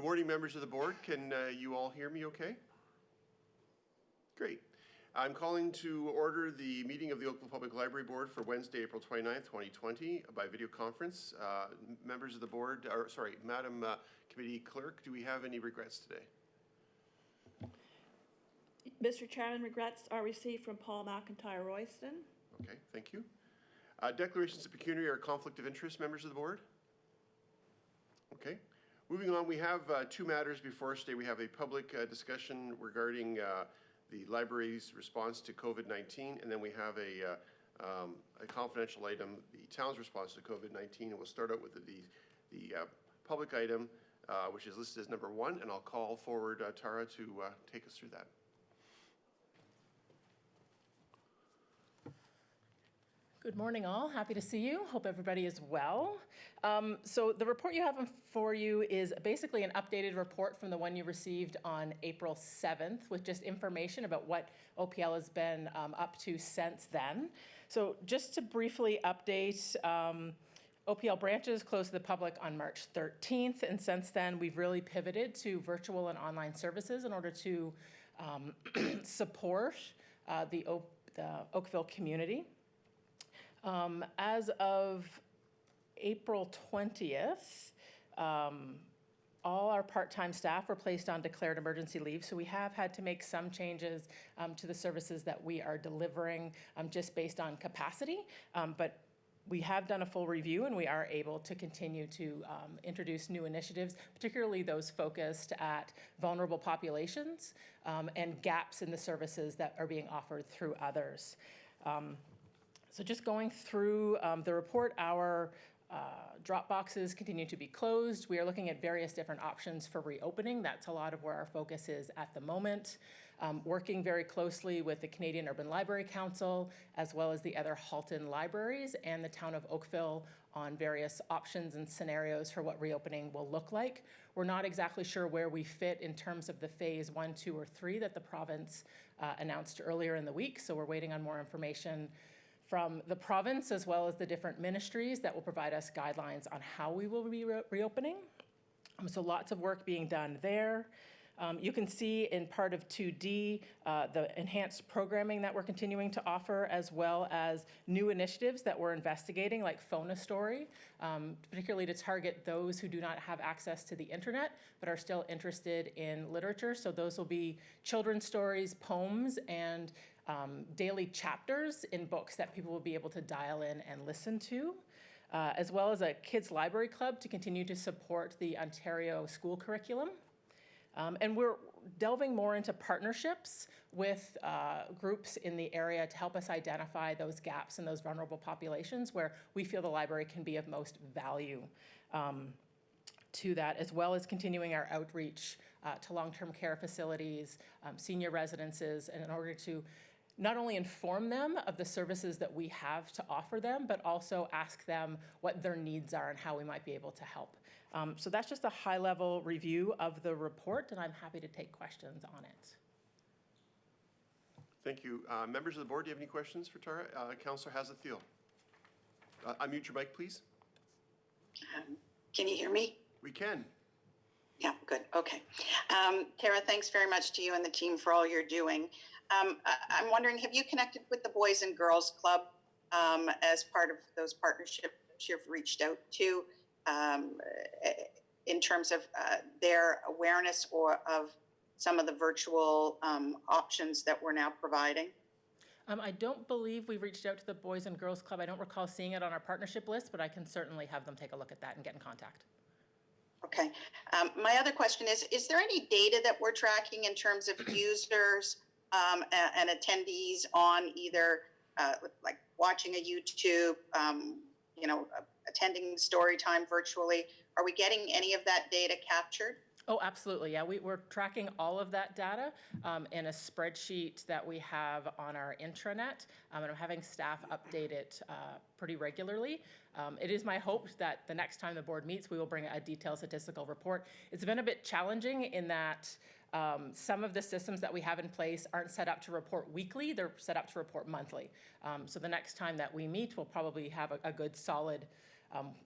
Good morning, members of the board. Can you all hear me okay? Great. I'm calling to order the meeting of the Oakville Public Library Board for Wednesday, April 29th, 2020 by video conference. Members of the board, Madam Committee Clerk, do we have any regrets today? Mr. Chairman, regrets are received from Paul McIntyre Royston. Okay, thank you. Declarations of pecuniary or conflict of interest, members of the board? Okay. Moving on, we have two matters before us today. We have a public discussion regarding the library's response to COVID-19, and then we have a confidential item, the town's response to COVID-19. And we'll start out with the public item, which is listed as number 1, and I'll call forward Tara to take us through that. Good morning, all. Happy to see you. Hope everybody is well. So the report you have for you is basically an updated report from the one you received on April 7th with just information about what OPL has been up to since then. So just to briefly update, OPL branches closed to the public on March 13th, and since then we've really pivoted to virtual and online services in order to support the Oakville community. As of April 20th, all our part-time staff were placed on declared emergency leave, so we have had to make some changes to the services that we are delivering just based on capacity, but we have done a full review and we are able to continue to introduce new initiatives, particularly those focused at vulnerable populations and gaps in the services that are being offered through others. So just going through the report, our drop boxes continue to be closed. We are looking at various different options for reopening. That's a lot of where our focus is at the moment. Working very closely with the Canadian Urban Library Council, as well as the other Halton libraries and the town of Oakville on various options and scenarios for what reopening will look like. We're not exactly sure where we fit in terms of the phase 1, 2, or 3 that the province announced earlier in the week, so we're waiting on more information from the province as well as the different ministries that will provide us guidelines on how we will be reopening. So lots of work being done there. You can see in part of 2D the enhanced programming that we're continuing to offer, as well as new initiatives that we're investigating, like Phone a Story, particularly to target those who do not have access to the internet but are still interested in literature. So those will be children's stories, poems, and daily chapters in books that people will be able to dial in and listen to, as well as a kids library club to continue to support the Ontario school curriculum. And we're delving more into partnerships with groups in the area to help us identify those gaps in those vulnerable populations where we feel the library can be of most value to that, as well as continuing our outreach to long-term care facilities, senior residences, and in order to not only inform them of the services that we have to offer them, but also ask them what their needs are and how we might be able to help. So that's just a high-level review of the report, and I'm happy to take questions on it. Thank you. Members of the board, do you have any questions for Tara? Councillor Hazard-Thiel. Unmute your mic, please. Can you hear me? We can. Yeah, good. Okay. Tara, thanks very much to you and the team for all you're doing. I'm wondering, have you connected with the Boys and Girls Club as part of those partnerships you've reached out to in terms of their awareness of some of the virtual options that we're now providing? I don't believe we've reached out to the Boys and Girls Club. I don't recall seeing it on our partnership list, but I can certainly have them take a look at that and get in contact. Okay. My other question is there any data that we're tracking in terms of users and attendees on either like watching a YouTube, attending story time virtually? Are we getting any of that data captured? Oh, absolutely. Yeah, we're tracking all of that data in a spreadsheet that we have on our intranet, and I'm having staff update it pretty regularly. It is my hope that the next time the board meets, we will bring a detailed statistical report. It's been a bit challenging in that some of the systems that we have in place aren't set up to report weekly, they're set up to report monthly. So the next time that we meet, we'll probably have a good solid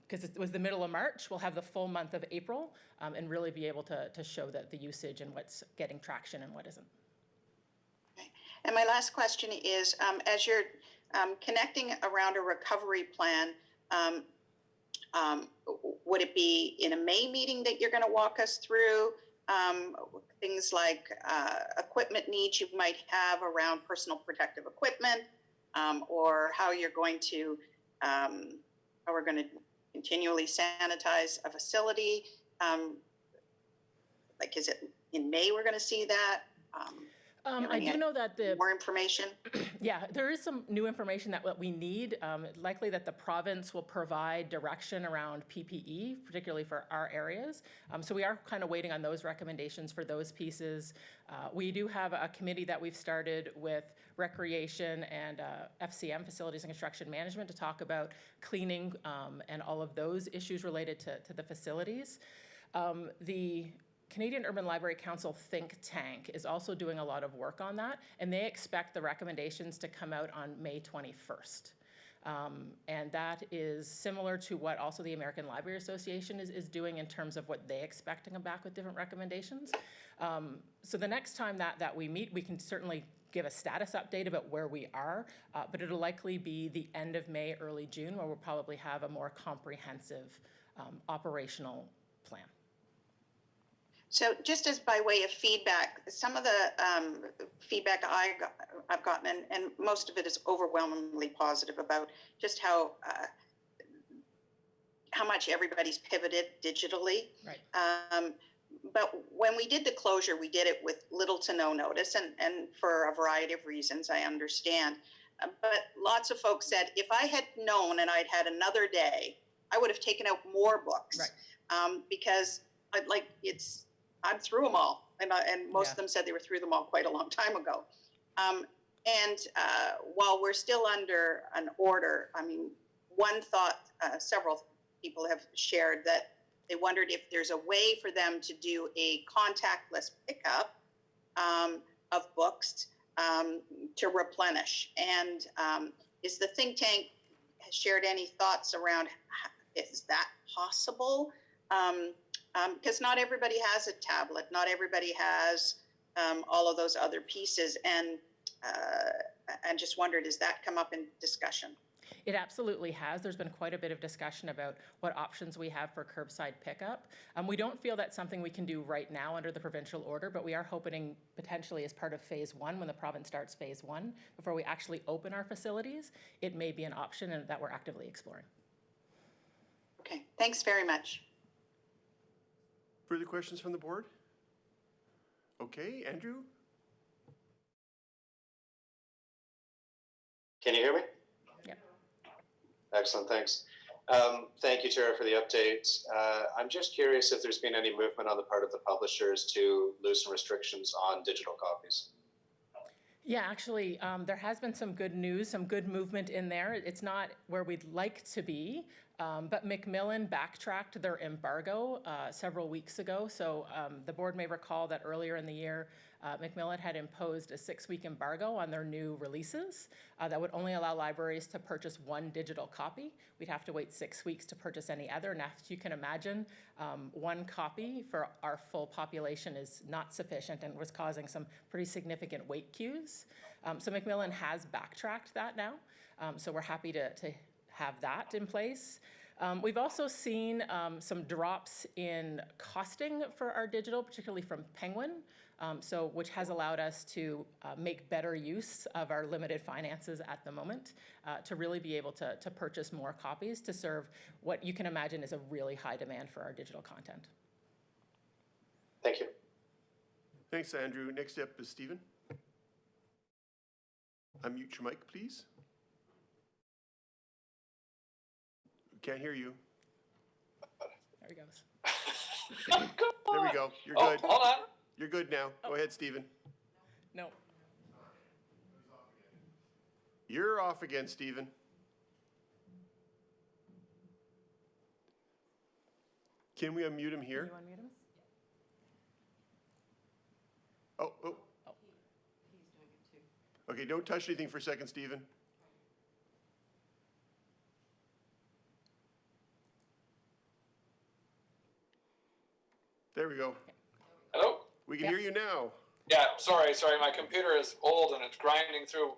because it was the middle of March, we'll have the full month of April and really be able to show that the usage and what's getting traction and what isn't. Okay. And my last question is, as you're connecting around a recovery plan, would it be in a May meeting that you're going to walk us through things like equipment needs you might have around personal protective equipment, or how you're going to, how we're going to continually sanitize a facility? Like, is it in May we're going to see that? I do know that more information. Yeah, there is some new information that we need. Likely that the province will provide direction around PPE, particularly for our areas. So we are kind of waiting on those recommendations for those pieces. We do have a committee that we've started with recreation and FCM, Facilities and Construction Management, to talk about cleaning and all of those issues related to the facilities. The Canadian Urban Library Council think tank is also doing a lot of work on that, and they expect the recommendations to come out on May 21st. And that is similar to what also the American Library Association is doing in terms of what they expect to come back with different recommendations. So the next time that we meet, we can certainly give a status update about where we are, but it'll likely be the end of May, early June, where we'll probably have a more comprehensive operational plan. So just as by way of feedback, some of the feedback I've gotten, and most of it is overwhelmingly positive about just how much everybody's pivoted digitally. Right. But when we did the closure, we did it with little to no notice, and for a variety of reasons, I understand. But lots of folks said, if I had known and I'd had another day, I would have taken out more books. Right. Because I'm through them all, and most of them said they were through them all quite a long time ago. And while we're still under an order, I mean, one thought, several people have shared that they wondered if there's a way for them to do a contactless pickup of books to replenish. And is the think tank has shared any thoughts around, is that possible? Because not everybody has a tablet, not everybody has all of those other pieces, and just wondered, does that come up in discussion? It absolutely has. There's been quite a bit of discussion about what options we have for curbside pickup. We don't feel that's something we can do right now under the provincial order, but we are hoping potentially as part of phase one, when the province starts phase one, before we actually open our facilities, it may be an option and that we're actively exploring. Okay, thanks very much. Further questions from the board? Okay, Andrew? Can you hear me? Yeah. Excellent, thanks. Thank you, Tara, for the update. I'm just curious if there's been any movement on the part of the publishers to loosen restrictions on digital copies. Yeah, actually, there has been some good news, some good movement in there. It's not where we'd like to be, but Macmillan backtracked their embargo several weeks ago. So the board may recall that earlier in the year, Macmillan had imposed a 6-week embargo on their new releases that would only allow libraries to purchase one digital copy. We'd have to wait 6 weeks to purchase any other. And as you can imagine, one copy for our full population is not sufficient and was causing some pretty significant wait queues. So Macmillan has backtracked that now. So we're happy to have that in place. We've also seen some drops in costing for our digital, particularly from Penguin, which has allowed us to make better use of our limited finances at the moment to really be able to purchase more copies to serve what you can imagine is a really high demand for our digital content. Thank you. Thanks, Andrew. Next up is Stephen. Unmute your mic, please. Can't hear you. There he goes. There we go. You're Oh, good. hold on. You're good now. Go ahead, Stephen. No. You're off again, Stephen. Can we unmute him here? Can you unmute him? Oh. He's doing it too. Okay, don't touch anything for a second, Stephen. There we go. Hello? We can Yeah. hear you now. Yeah, sorry. My computer is old and it's grinding through,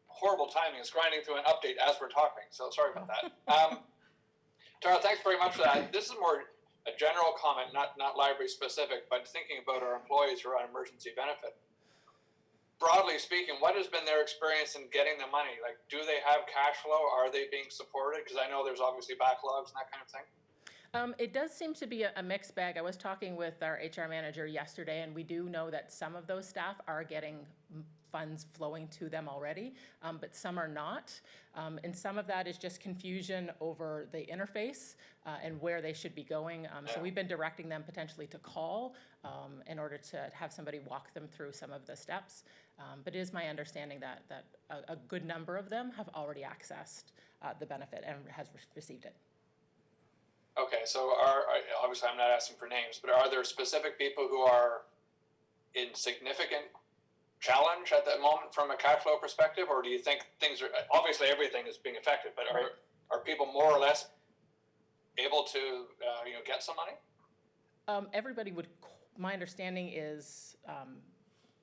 horrible timing. It's grinding through an update as we're talking. So sorry about that. Tara, thanks very much for that. This is more a general comment, not library specific, but thinking about our employees who are on emergency benefit. Broadly speaking, what has been their experience in getting the money? Like, do they have cash flow? Are they being supported? Because I know there's obviously backlogs and that kind of thing. It does seem to be a mixed bag. I was talking with our HR manager yesterday, and we do know that some of those staff are getting funds flowing to them already, but some are not. And some of that is just confusion over the interface and where they should be going. So we've been directing them potentially to call in order to have somebody walk them through some of the steps. But it is my understanding that a good number of them have already accessed the benefit and has received it. Okay, so obviously I'm not asking for names, but are there specific people who are in significant challenge at the moment from a cash flow perspective, or do you think things are, obviously everything is being affected, but are people more or less able to get some money? Everybody would, my understanding is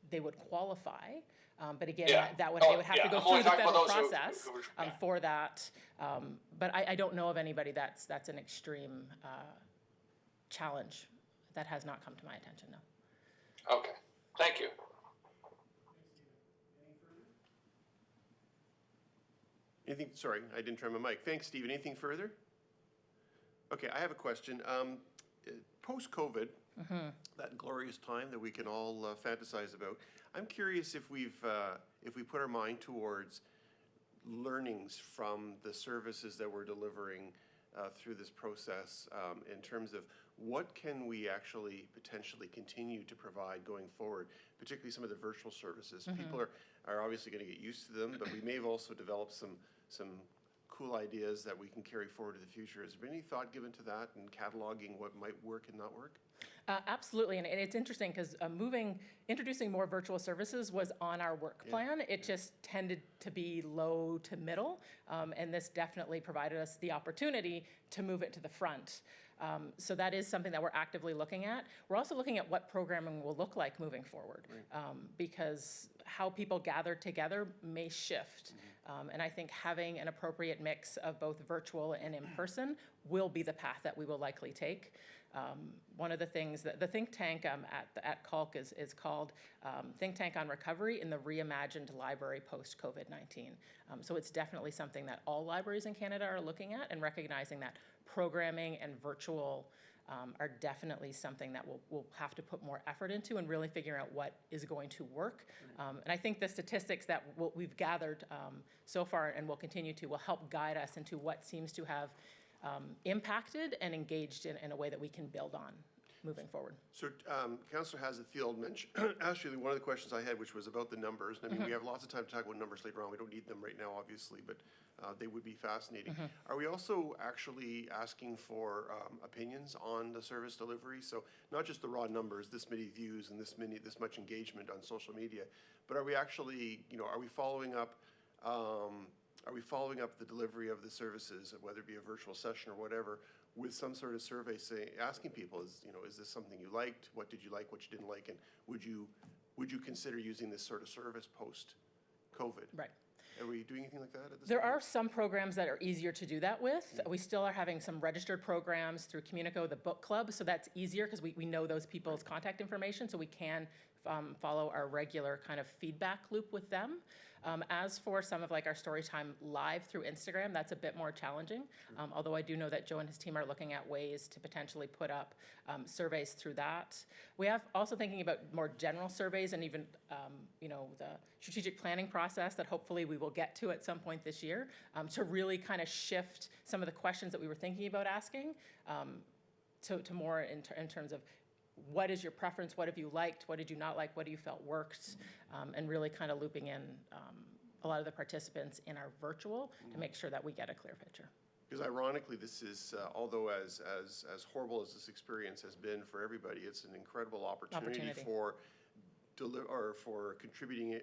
they would qualify. But again, they would have to go through the federal process for that. But I don't know of anybody that's an extreme challenge. That has not come to my attention, no. Okay, thank you. Sorry, I didn't turn my mic. Thanks, Stephen. Anything further? Okay, I have a question. Post-COVID, that glorious time that we can all fantasize about, I'm curious if we put our mind towards learnings from the services that we're delivering through this process in terms of what can we actually potentially continue to provide going forward, particularly some of the virtual services. People are obviously going to get used to them, but we may have also developed some cool ideas that we can carry forward to the future. Has there been any thought given to that and cataloging what might work and not work? Absolutely, and it's interesting because introducing more virtual services was on our work plan. It just tended to be low to middle, and this definitely provided us the opportunity to move it to the front. So that is something that we're actively looking at. We're also looking at what programming will look like moving forward, because how people gather together may shift. And I think having an appropriate mix of both virtual and in person will be the path that we will likely take. One of the things that the think tank at CULC is called Think Tank on Recovery in the Reimagined Library Post-COVID-19. So it's definitely something that all libraries in Canada are looking at and recognizing that programming and virtual are definitely something that we'll have to put more effort into and really figuring out what is going to work. And I think the statistics that we've gathered so far and will continue to will help guide us into what seems to have impacted and engaged in a way that we can build on moving forward. So Councillor Hasfield mentioned, actually one of the questions I had, which was about the numbers. I mean, we have lots of time to talk about numbers later on. We don't need them right now, obviously, but they would be fascinating. Are we also actually asking for opinions on the service delivery? So not just the raw numbers, this many views and this much engagement on social media, but are we actually, are we following up? Are we following up the delivery of the services, whether it be a virtual session or whatever, with some sort of survey asking people, is this something you liked? What did you like? What you didn't like? And would you consider using this sort of service post-COVID? Right. Are we doing anything like that at this There point? are some programs that are easier to do that with. We still are having some registered programs through Communico, the book club, so that's easier because we know those people's contact information, so we can follow our regular kind of feedback loop with them. As for some of like our Storytime Live through Instagram, that's a bit more challenging. Although I do know that Joe and his team are looking at ways to potentially put up surveys through that. We have also thinking about more general surveys and even, the strategic planning process that hopefully we will get to at some point this year to really kind of shift some of the questions that we were thinking about asking to more in terms of what is your preference, what have you liked, what did you not like, what do you felt worked, and really kind of looping in a lot of the participants in our virtual to make sure that we get a clear picture. Because ironically, this is, although as horrible as this experience has been for everybody, it's an incredible opportunity. for contributing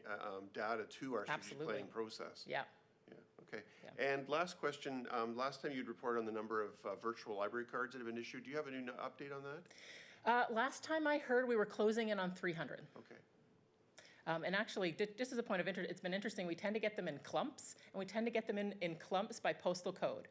data to our strategic planning process. Yeah. Yeah, okay. Yeah. And last question, last time you'd reported on the number of virtual library cards that have been issued. Do you have a new update on that? Last time I heard, we were closing in on 300. Okay. And actually, just as a point of interest, it's been interesting. We tend to get them in clumps, and we tend to get them in clumps by postal code,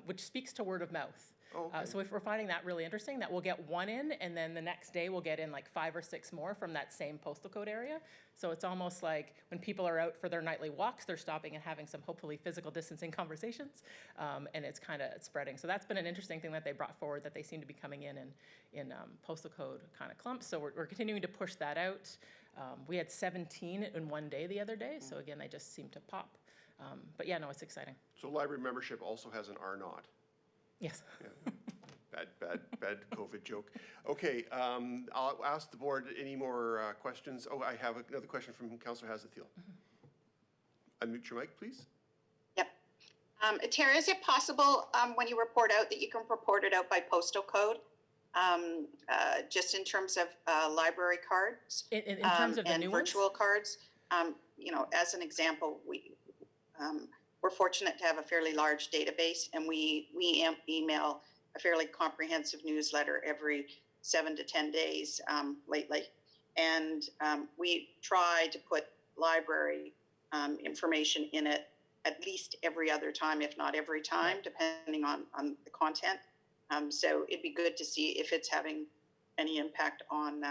which speaks to word of mouth. Oh, okay. So if we're finding that really interesting, that we'll get one in, and then the next day we'll get in like 5 or 6 more from that same postal code area. So it's almost like when people are out for their nightly walks, they're stopping and having some hopefully physical distancing conversations, and it's kind of spreading. So that's been an interesting thing that they brought forward, that they seem to be coming in postal code kind of clumps. So we're continuing to push that out. We had 17 in one day the other day, so again, they just seem to pop. But yeah, no, it's exciting. So library membership also has an R naught. Yes. Yeah. Bad COVID joke. Okay, I'll ask the board any more questions. Oh, I have another question from Councillor Hazathiel. Unmute your mic, please. Yep. Tara, is it possible when you report out that you can report it out by postal code? Just in terms of library cards? In terms of the and new virtual ones? cards. As an example, we're fortunate to have a fairly large database, and we email a fairly comprehensive newsletter every 7 to 10 days lately. And we try to put library information in it at least every other time, if not every time, depending on the content. So it'd be good to see if it's having any impact on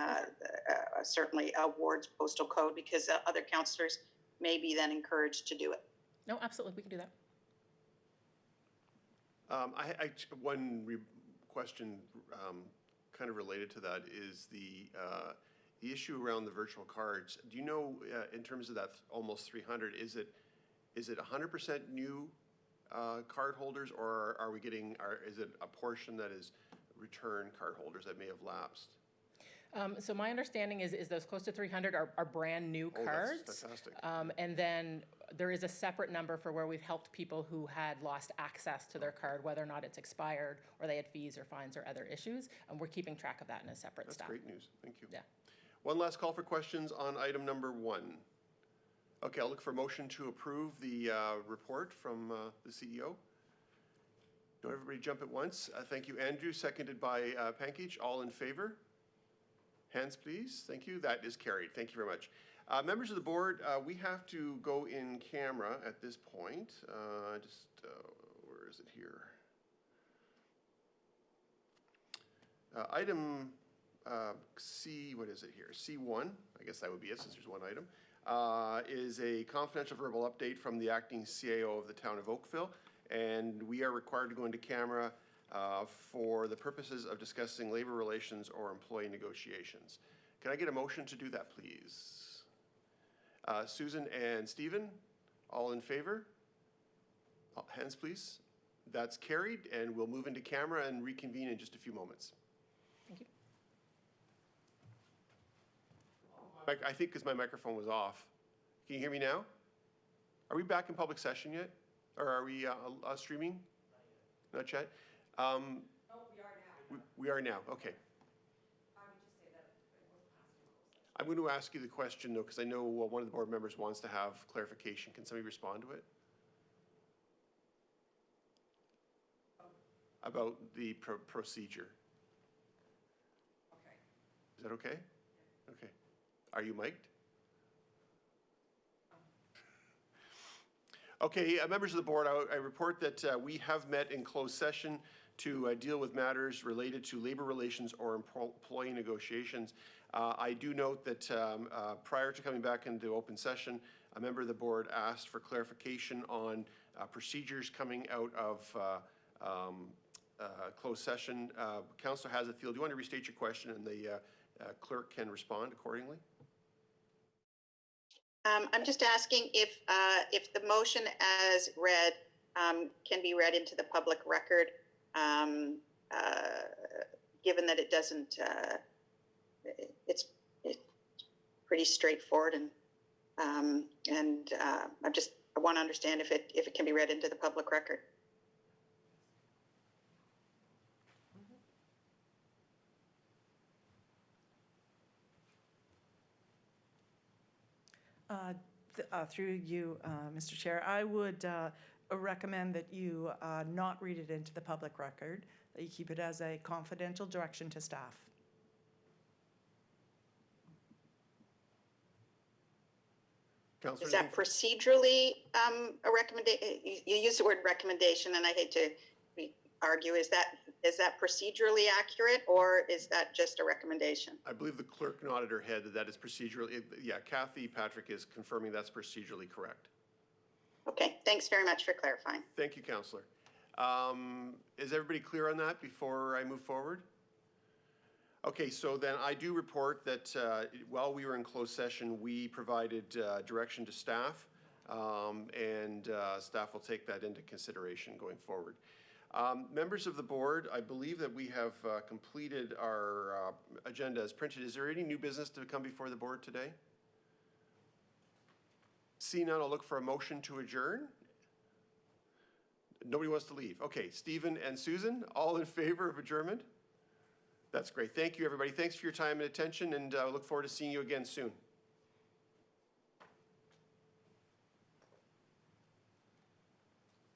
certainly a ward's postal code, because other councillors may be then encouraged to do it. No, absolutely, we can do that. One question kind of related to that is the issue around the virtual cards. Do you know, in terms of that almost 300, is it 100% new card holders, or are we getting, is it a portion that is return card holders that may have lapsed? So my understanding is those close to 300 are brand new cards. That's fantastic. And then there is a separate number for where we've helped people who had lost access to their card, whether or not it's expired or they had fees or fines or other issues. And we're keeping track of that in a separate That's stat. great news. Thank you. Yeah. One last call for questions on item number 1. Okay, I'll look for a motion to approve the report from the CEO. Don't everybody jump at once. Thank you, Andrew. Seconded by Pankage. All in favor? Hands, please. Thank you. That is carried. Thank you very much. Members of the board, we have to go in camera at this point. Where is it here? Item C, what is it here? C1, I guess that would be it since there's one item, is a confidential verbal update from the acting CAO of the town of Oakville. And we are required to go into camera for the purposes of discussing labor relations or employee negotiations. Can I get a motion to do that, please? Susan and Stephen, all in favor? Hands, please. That's carried, and we'll move into camera and reconvene in just a few moments. Thank you. I think because my microphone was off. Can you hear me now? Are we back in public session yet? Or are we streaming? Not yet? Oh, we are now. We are now, okay. I would just say that it was past the closed session. I'm going to ask you the question, though, because I know one of the board members wants to have clarification. Can somebody respond to it? About the procedure. Okay. Is that okay? Okay. Are you mic'd? Okay, members of the board, I report that we have met in closed session to deal with matters related to labor relations or employee negotiations. I do note that prior to coming back into open session, a member of the board asked for clarification on procedures coming out of closed session. Councillor Hazathiel, do you want to restate your question and the clerk can respond accordingly? I'm just asking if the motion as read can be read into the public record, given that it doesn't, it's pretty straightforward, and I want to understand if it can be read into the public record. Through you, Mr. Chair, I would recommend that you not read it into the public record, that you keep it as a confidential direction to staff. Councillor, Is that procedurally a recommendation? You use the word recommendation, and I hate to argue. Is that procedurally accurate, or is that just a recommendation? I believe the clerk nodded her head that is procedurally, yeah, Kathy Patrick is confirming that's procedurally correct. Okay, thanks very much for clarifying. Thank you, Councillor. Is everybody clear on that before I move forward? Okay, so then I do report that while we were in closed session, we provided direction to staff, and staff will take that into consideration going forward. Members of the board, I believe that we have completed our agenda as printed. Is there any new business to come before the board today? See none, I'll look for a motion to adjourn. Nobody wants to leave. Okay, Stephen and Susan, all in favor of adjournment? That's great. Thank you, everybody. Thanks for your time and attention, and I look forward to seeing you again soon.